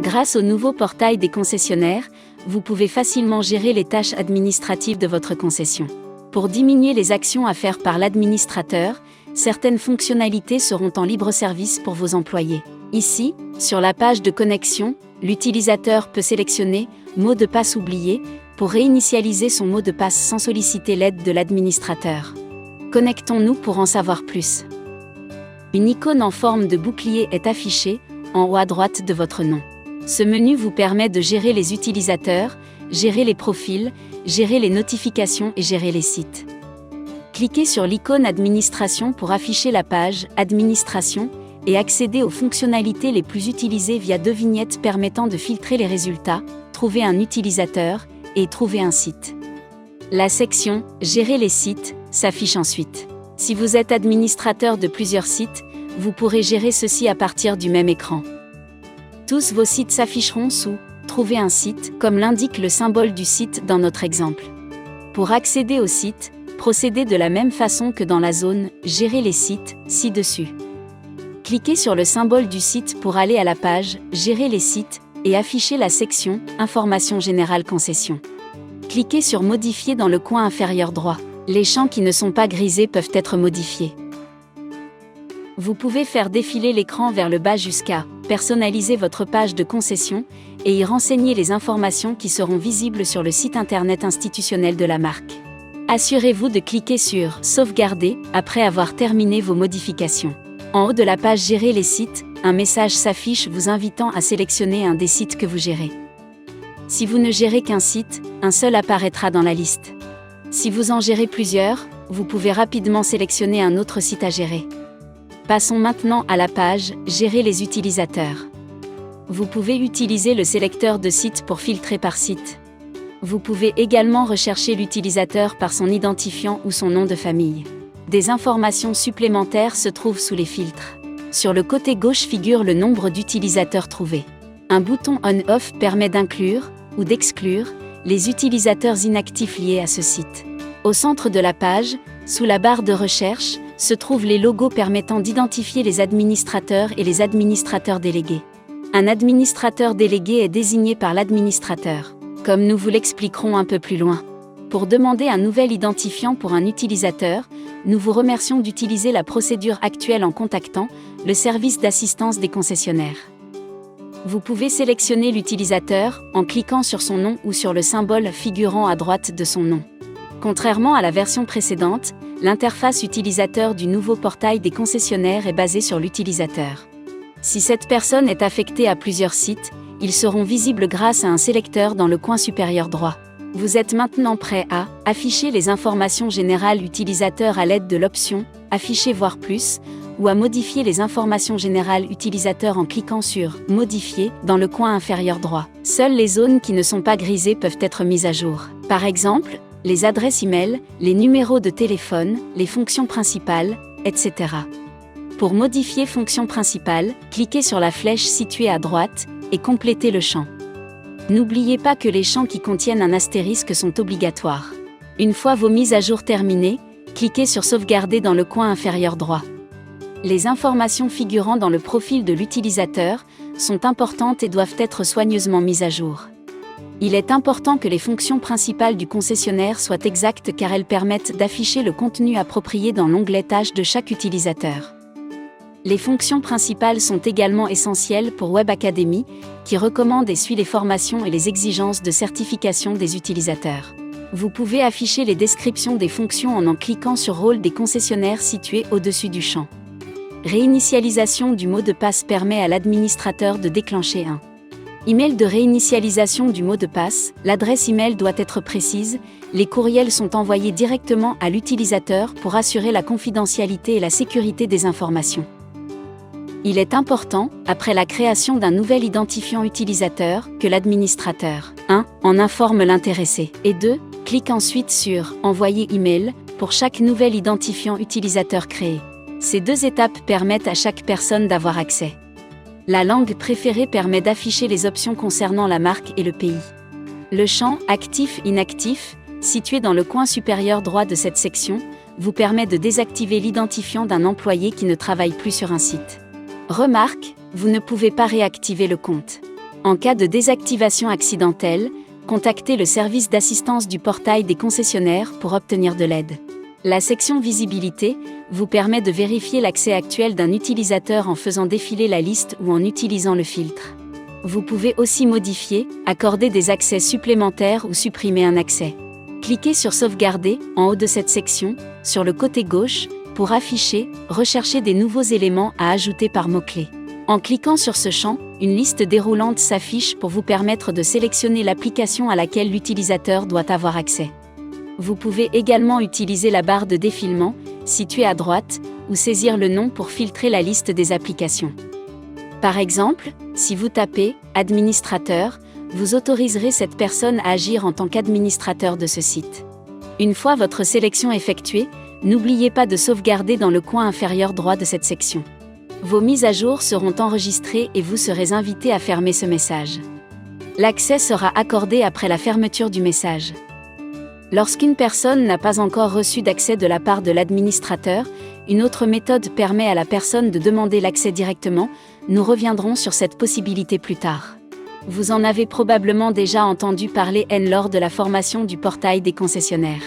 Grâce au nouveau portail des concessionnaires, vous pouvez facilement gérer les tâches administratives de votre concession. Pour diminuer les actions à faire par l'administrateur, certaines fonctionnalités seront en libre service pour vos employés. Ici, sur la page de connexion, l'utilisateur peut sélectionner « Mot de passe oublié » pour réinitialiser son mot de passe sans solliciter l'aide de l'administrateur. Connectons-nous pour en savoir plus. Une icône en forme de bouclier est affichée, en haut à droite de votre nom. Ce menu vous permet de gérer les utilisateurs, gérer les profils, gérer les notifications et gérer les sites. Cliquez sur l'icône Administration pour afficher la page Administration et accéder aux fonctionnalités les plus utilisées via 2 vignettes permettant de filtrer les résultats, trouver un utilisateur et trouver un site. La section Gérer les sites s'affiche ensuite. Si vous êtes administrateur de plusieurs sites, vous pourrez gérer ceci à partir du même écran. Tous vos sites s'afficheront sous « Trouver un site » comme l'indique le symbole du site dans notre exemple. Pour accéder au site, procédez de la même façon que dans la zone « Gérer les sites » ci-dessus. Cliquez sur le symbole du site pour aller à la page « Gérer les sites » et afficher la section « Information générale concession ». Cliquez sur « Modifier » dans le coin inférieur droit. Les champs qui ne sont pas grisés peuvent être modifiés. Vous pouvez faire défiler l'écran vers le bas jusqu'à personnaliser votre page de concession et y renseigner les informations qui seront visibles sur le site internet institutionnel de la marque. Assurez-vous de cliquer sur « Sauvegarder » après avoir terminé vos modifications. En haut de la page « Gérer les sites », un message s'affiche vous invitant à sélectionner un des sites que vous gérez. Si vous ne gérez qu'un site, un seul apparaîtra dans la liste. Si vous en gérez plusieurs, vous pouvez rapidement sélectionner un autre site à gérer. Passons maintenant à la page « Gérer les utilisateurs ». Vous pouvez utiliser le sélecteur de sites pour filtrer par site. Vous pouvez également rechercher l'utilisateur par son identifiant ou son nom de famille. Des informations supplémentaires se trouvent sous les filtres. Sur le côté gauche figure le nombre d'utilisateurs trouvés. Un bouton On/Off permet d'inclure, ou d'exclure, les utilisateurs inactifs liés à ce site. Au centre de la page, sous la barre de recherche, se trouvent les logos permettant d'identifier les administrateurs et les administrateurs délégués. Un administrateur délégué est désigné par l'administrateur, comme nous vous l'expliquerons un peu plus loin. Pour demander un nouvel identifiant pour un utilisateur, nous vous remercions d'utiliser la procédure actuelle en contactant le service d'assistance des concessionnaires. Vous pouvez sélectionner l'utilisateur en cliquant sur son nom ou sur le symbole figurant à droite de son nom. Contrairement à la version précédente, l'interface utilisateur du nouveau portail des concessionnaires est basée sur l'utilisateur. Si cette personne est affectée à plusieurs sites, ils seront visibles grâce à un sélecteur dans le coin supérieur droit. Vous êtes maintenant prêt à afficher les informations générales utilisateurs à l'aide de l'option « Afficher voir plus » ou à modifier les informations générales utilisateurs en cliquant sur « Modifier » dans le coin inférieur droit. Seules les zones qui ne sont pas grisées peuvent être mises à jour. Par exemple, les adresses e-mail, les numéros de téléphone, les fonctions principales, etc. Pour modifier fonction principale, cliquez sur la flèche située à droite et complétez le champ. N'oubliez pas que les champs qui contiennent un astérisque sont obligatoires. Une fois vos mises à jour terminées, cliquez sur Sauvegarder dans le coin inférieur droit. Les informations figurant dans le profil de l'utilisateur sont importantes et doivent être soigneusement mises à jour. Il est important que les fonctions principales du concessionnaire soient exactes car elles permettent d'afficher le contenu approprié dans l'onglet Tâches de chaque utilisateur. Les fonctions principales sont également essentielles pour Web Academy, qui recommande et suit les formations et les exigences de certification des utilisateurs. Vous pouvez afficher les descriptions des fonctions en cliquant sur Rôle des concessionnaires situé au-dessus du champ. Réinitialisation du mot de passe permet à l'administrateur de déclencher un email de réinitialisation du mot de passe. L'adresse email doit être précise, les courriels sont envoyés directement à l'utilisateur pour assurer la confidentialité et la sécurité des informations. Il est important, après la création d'un nouvel identifiant utilisateur, que l'administrateur 1. En informe l'intéressé et 2. Clique ensuite sur « Envoyer email » pour chaque nouvel identifiant utilisateur créé. Ces 2 étapes permettent à chaque personne d'avoir accès. La langue préférée permet d'afficher les options concernant la marque et le pays. Le champ « Actif-Inactif » situé dans le coin supérieur droit de cette section, vous permet de désactiver l'identifiant d'un employé qui ne travaille plus sur un site. Remarque, vous ne pouvez pas réactiver le compte. En cas de désactivation accidentelle, contactez le service d'assistance du portail des concessionnaires pour obtenir de l'aide. La section Visibilité vous permet de vérifier l'accès actuel d'un utilisateur en faisant défiler la liste ou en utilisant le filtre. Vous pouvez aussi modifier, accorder des accès supplémentaires ou supprimer un accès. Cliquez sur Sauvegarder, en haut de cette section, sur le côté gauche, pour afficher, rechercher des nouveaux éléments à ajouter par mot-clé. En cliquant sur ce champ, une liste déroulante s'affiche pour vous permettre de sélectionner l'application à laquelle l'utilisateur doit avoir accès. Vous pouvez également utiliser la barre de défilement, située à droite, ou saisir le nom pour filtrer la liste des applications. Par exemple, si vous tapez « Administrateur », vous autoriserez cette personne à agir en tant qu'administrateur de ce site. Une fois votre sélection effectuée, n'oubliez pas de sauvegarder dans le coin inférieur droit de cette section. Vos mises à jour seront enregistrées et vous serez invité à fermer ce message. L'accès sera accordé après la fermeture du message. Lorsqu'une personne n'a pas encore reçu d'accès de la part de l'administrateur, une autre méthode permet à la personne de demander l'accès directement. Nous reviendrons sur cette possibilité plus tard. Vous en avez probablement déjà entendu parler lors de la formation du portail des concessionnaires.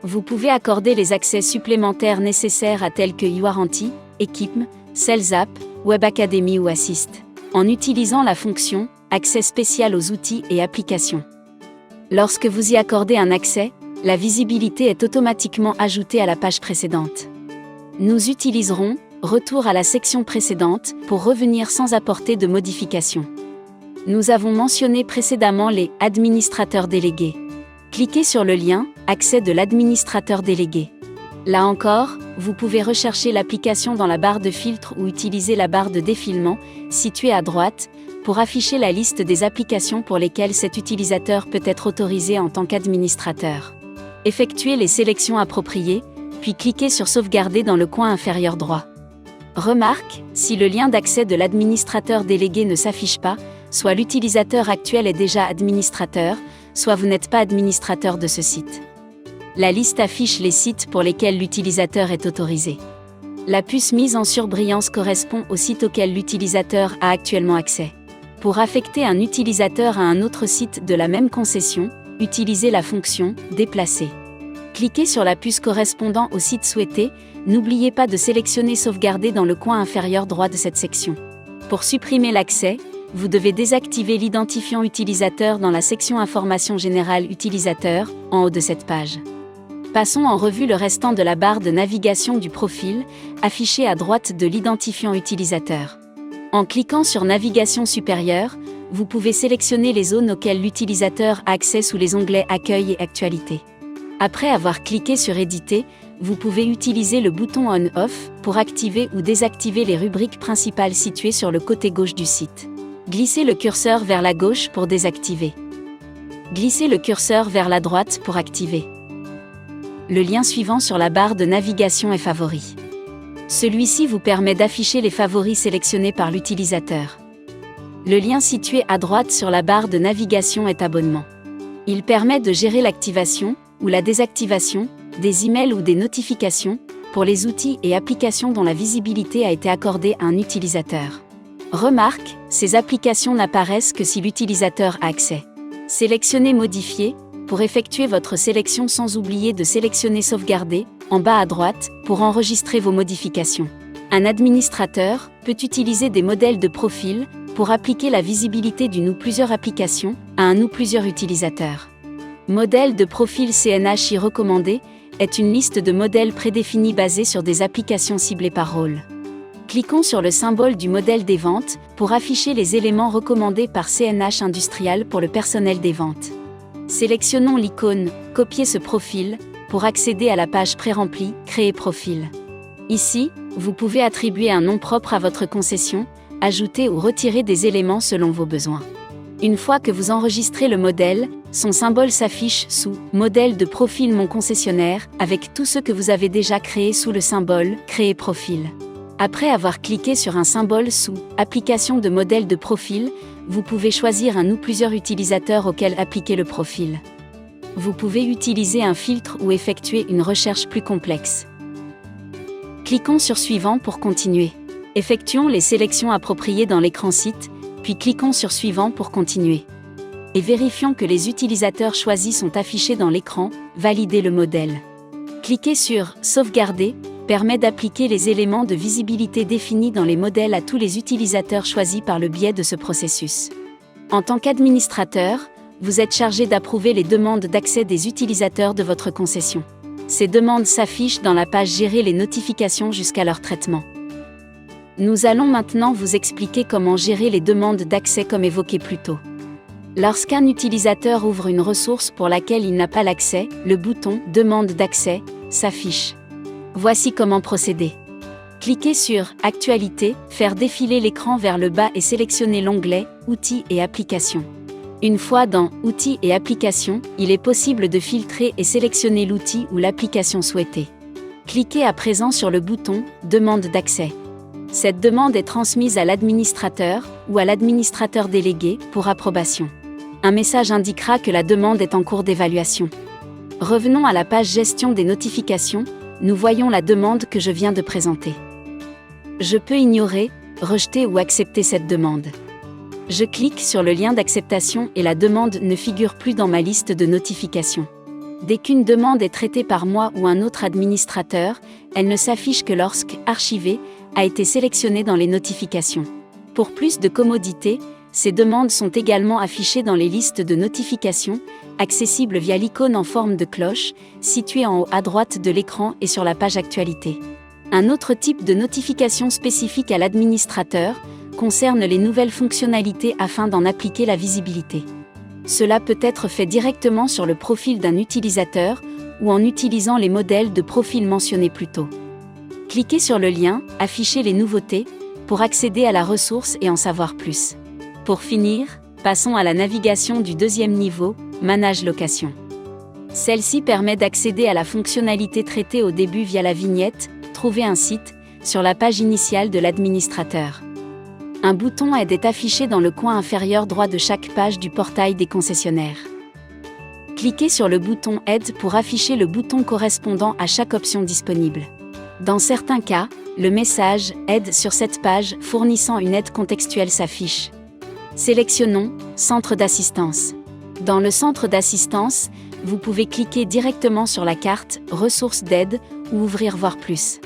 Vous pouvez accorder les accès supplémentaires nécessaires à tels que Warranty, Equipm, Sales App, Web Academy ou Assist, en utilisant la fonction « Accès spécial aux outils et applications ». Lorsque vous y accordez un accès, la visibilité est automatiquement ajoutée à la page précédente. Nous utiliserons « Retour à la section précédente » pour revenir sans apporter de modifications. Nous avons mentionné précédemment les « administrateurs délégués ». Cliquez sur le lien « Accès de l'administrateur délégué ». Là encore, vous pouvez rechercher l'application dans la barre de filtre ou utiliser la barre de défilement, située à droite, pour afficher la liste des applications pour lesquelles cet utilisateur peut être autorisé en tant qu'administrateur. Effectuez les sélections appropriées, puis cliquez sur Sauvegarder dans le coin inférieur droit. Remarque, si le lien d'accès de l'administrateur délégué ne s'affiche pas, soit l'utilisateur actuel est déjà administrateur, soit vous n'êtes pas administrateur de ce site. La liste affiche les sites pour lesquels l'utilisateur est autorisé. La puce mise en surbrillance correspond au site auquel l'utilisateur a actuellement accès. Pour affecter un utilisateur à un autre site de la même concession, utilisez la fonction « Déplacer ». Cliquez sur la puce correspondant au site souhaité, n'oubliez pas de sélectionner « Sauvegarder » dans le coin inférieur droit de cette section. Pour supprimer l'accès, vous devez désactiver l'identifiant utilisateur dans la section Information générale utilisateur, en haut de cette page. Passons en revue le restant de la barre de navigation du profil, affichée à droite de l'identifiant utilisateur. En cliquant sur Navigation supérieure, vous pouvez sélectionner les zones auxquelles l'utilisateur a accès sous les onglets Accueil et Actualité. Après avoir cliqué sur Éditer, vous pouvez utiliser le bouton On/Off pour activer ou désactiver les rubriques principales situées sur le côté gauche du site. Glissez le curseur vers la gauche pour désactiver. Glissez le curseur vers la droite pour activer. Le lien suivant sur la barre de navigation est Favoris. Celui-ci vous permet d'afficher les favoris sélectionnés par l'utilisateur. Le lien situé à droite sur la barre de navigation est Abonnement. Il permet de gérer l'activation ou la désactivation des emails ou des notifications pour les outils et applications dont la visibilité a été accordée à un utilisateur. Remarque, ces applications n'apparaissent que si l'utilisateur a accès. Sélectionnez Modifier pour effectuer votre sélection sans oublier de sélectionner Sauvegarder en bas à droite pour enregistrer vos modifications. Un administrateur peut utiliser des modèles de profil pour appliquer la visibilité d'une ou plusieurs applications à un ou plusieurs utilisateurs. Modèle de profil CNHI recommandé est une liste de modèles prédéfinis basés sur des applications ciblées par rôle. Cliquons sur le symbole du modèle des ventes pour afficher les éléments recommandés par CNH Industrial pour le personnel des ventes. Sélectionnons l'icône « Copier ce profil » pour accéder à la page pré-remplie « Créer profil ». Ici, vous pouvez attribuer un nom propre à votre concession, ajouter ou retirer des éléments selon vos besoins. Une fois que vous enregistrez le modèle, son symbole s'affiche sous « Modèle de profil mon concessionnaire » avec tout ce que vous avez déjà créé sous le symbole « Créer profil ». Après avoir cliqué sur un symbole sous « Application de modèle de profil », vous pouvez choisir un ou plusieurs utilisateurs auxquels appliquer le profil. Vous pouvez utiliser un filtre ou effectuer une recherche plus complexe. Cliquons sur Suivant pour continuer. Effectuons les sélections appropriées dans l'écran Site, Puis cliquons sur Suivant pour continuer. Et vérifions que les utilisateurs choisis sont affichés dans l'écran, Valider le modèle. Cliquez sur Sauvegarder, permet d'appliquer les éléments de visibilité définis dans les modèles à tous les utilisateurs choisis par le biais de ce processus. En tant qu'administrateur, vous êtes chargé d'approuver les demandes d'accès des utilisateurs de votre concession. Ces demandes s'affichent dans la page Gérer les notifications jusqu'à leur traitement. Nous allons maintenant vous expliquer comment gérer les demandes d'accès comme évoqué plus tôt. Lorsqu'un utilisateur ouvre une ressource pour laquelle il n'a pas l'accès, le bouton « Demande d'accès » s'affiche. Voici comment procéder. Cliquez sur « Actualité », faire défiler l'écran vers le bas et sélectionnez l'onglet « Outils et applications ». Une fois dans « Outils et applications », il est possible de filtrer et sélectionner l'outil ou l'application souhaitée. Cliquez à présent sur le bouton « Demande d'accès ». Cette demande est transmise à l'administrateur ou à l'administrateur délégué pour approbation. Un message indiquera que la demande est en cours d'évaluation. Revenons à la page Gestion des notifications, nous voyons la demande que je viens de présenter. Je peux ignorer, rejeter ou accepter cette demande. Je clique sur le lien d'acceptation et la demande ne figure plus dans ma liste de notifications. Dès qu'une demande est traitée par moi ou un autre administrateur, elle ne s'affiche que lorsque « Archivé » a été sélectionnée dans les notifications. Pour plus de commodité, ces demandes sont également affichées dans les listes de notifications, accessibles via l'icône en forme de cloche, située en haut à droite de l'écran et sur la page Actualité. Un autre type de notification spécifique à l'administrateur concerne les nouvelles fonctionnalités afin d'en appliquer la visibilité. Cela peut être fait directement sur le profil d'un utilisateur ou en utilisant les modèles de profil mentionnés plus tôt. Cliquez sur le lien « Afficher les nouveautés » pour accéder à la ressource et en savoir plus. Pour finir, passons à la navigation du deuxième niveau, Manage location. Celle-ci permet d'accéder à la fonctionnalité traitée au début via la vignette « Trouver un site » sur la page initiale de l'administrateur. Un bouton Aide est affiché dans le coin inférieur droit de chaque page du portail des concessionnaires. Cliquez sur le bouton Aide pour afficher le bouton correspondant à chaque option disponible. Dans certains cas, le message « Aide » sur cette page fournissant une aide contextuelle s'affiche. Sélectionnons « Centre d'assistance ». Dans le centre d'assistance, vous pouvez cliquer directement sur la carte « Ressources d'aide » ou ouvrir « Voir plus ».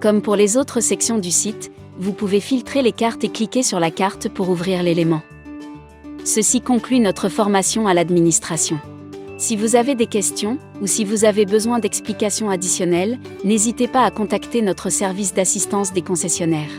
Comme pour les autres sections du site, vous pouvez filtrer les cartes et cliquer sur la carte pour ouvrir l'élément. Ceci conclut notre formation à l'administration. Si vous avez des questions, ou si vous avez besoin d'explications additionnelles, n'hésitez pas à contacter notre service d'assistance des concessionnaires.